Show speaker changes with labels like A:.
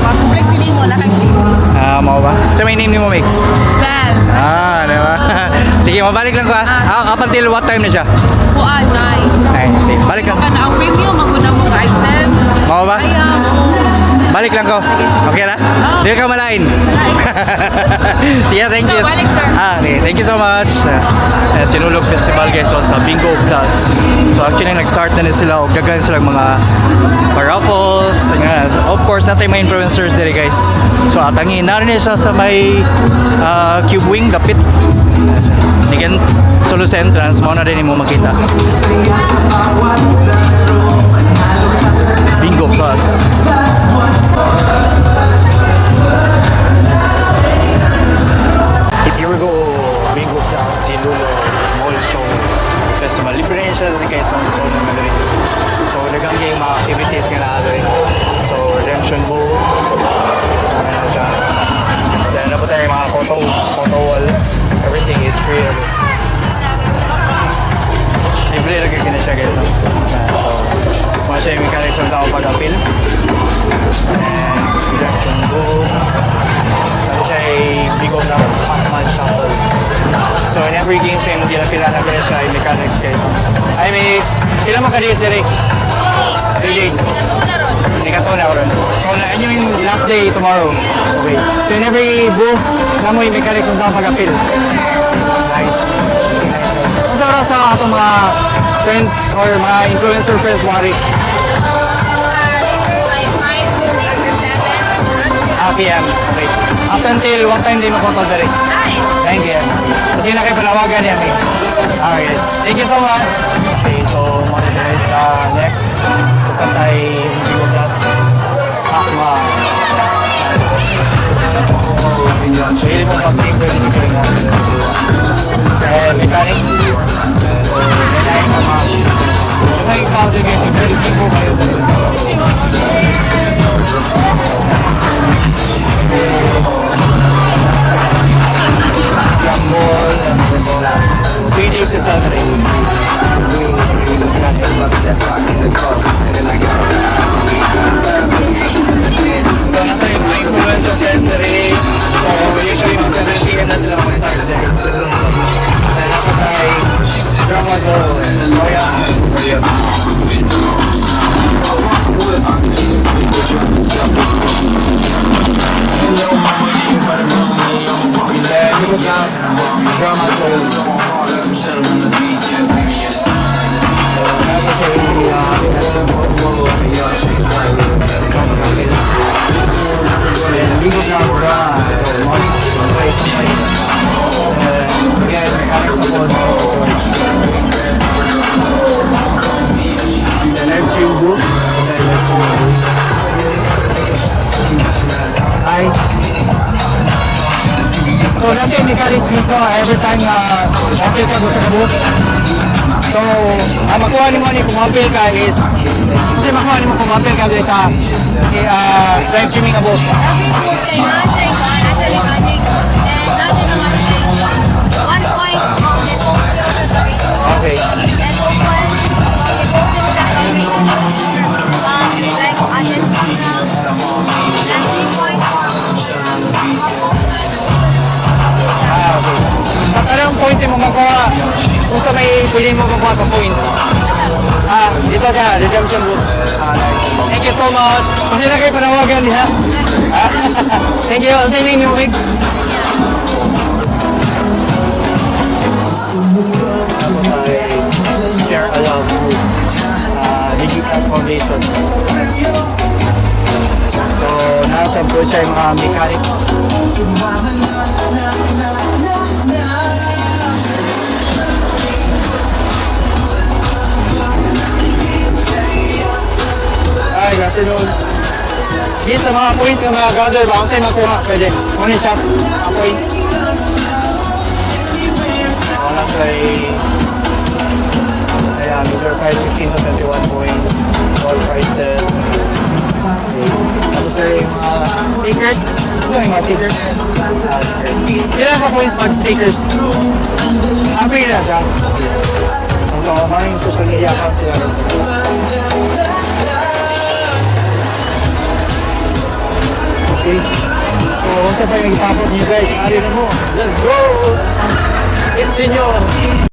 A: Public pili mo, lakay flavors.
B: Mau ba? So may name ni mo, Mix?
A: Bell.
B: Diba? Sige, mabalik lang ko Up until what time na siya?
A: Buwan, nice.
B: Ay, sige, balik lang.
A: Kana ang premium, maguna mo ka items.
B: Mau ba?
A: Ayaw.
B: Balik lang ko. Okay na? Hindi ka malain. Sige, thank you.
A: Balik, sir.
B: Okay, thank you so much. Sinulog Festival guys, so sa Bingo Plus. So actually nag-start na sila, gagan sila mga paraffles. Of course, natin may influencers dito guys. So atangin na rin siya sa may Cube Wing, dapit. Again, Solo Entrance, mo na din mo makita. Bingo Plus. If you go Bingo Plus, Sinulo Mall Show Festival, libre rin siya rin kayo sa Solo na rin. So, nagang yung mga activities nga na rin. So, redemption book, ano siya. Then, na po tayo mga photo wall. Everything is free. Libre lagi ka na siya guys. So, mga siya yung mechanics ng tao pag-appeal. And redemption book. Ano siya ay Bingo Plus Pac-Man Shuffle. So, in every game siya yung pila na gano'n siya yung mechanics guys. Hi Mix! Kailan mo ka-days direct? 3 days. Hindi ka to na ako rin. So, ano yung last day tomorrow? Okay. So, in every booth, na mo yung mechanics ng sa pag-appeal. Nice. Ang sarap sa atong mga friends or mga influencer friends mo rin. PM. Okay. Up until what time din mo punta direct? 9 PM. Kasi na kayo panawagan niya, Mix. Okay. Thank you so much. Okay, so mga guys, next. Basta tayo Bingo Plus. Akma. So, hindi mo pag-save ko yung mga mechanic. So, nanayin ko mga nanayin ko din guys, yung very people kayo. Gamble, 3 days to celebrate. So, nato yung mga influencer sensory. So, usually mga 7 PM na sila mag-start day. Then, nato tayo drama zone. So, yeah. Bingo Plus, drama zone. So, nato siya Bingo Plus, drama. So, morning, place, again, mechanic support. The next stream book. Hi. So, nasa yung mechanics mismo, every time update ka sa book. So, makuha ni mo ni kung update ka is, kasi makuha ni mo kung update ka doon sa live streaming book. Okay. Okay. Sa tanong points mo makuha, kung sa may pwede mo makuha sa points. Dito ka, redemption book. Thank you so much. Kasi na kayo panawagan, ha? Thank you. Sa name yung Mix. Share a love group. Digitas Foundation. So, nasa po siya yung mga mechanics. Hi, good afternoon. Di sa mga points na mga gather ba? Kung sa'yo makuha, pwede. Money shop, mga points. Wala sa'yo. Ayan, major price 15 to 21 points. Small prices. Tapos ay mga stickers. Ito yung mga stickers. Sila pa points pag stickers. Happy na siya. So, maraming social media accounts sila. case. So, kung sa pa yung itapos nyo guys, ari na mo. Let's go! It's senyor!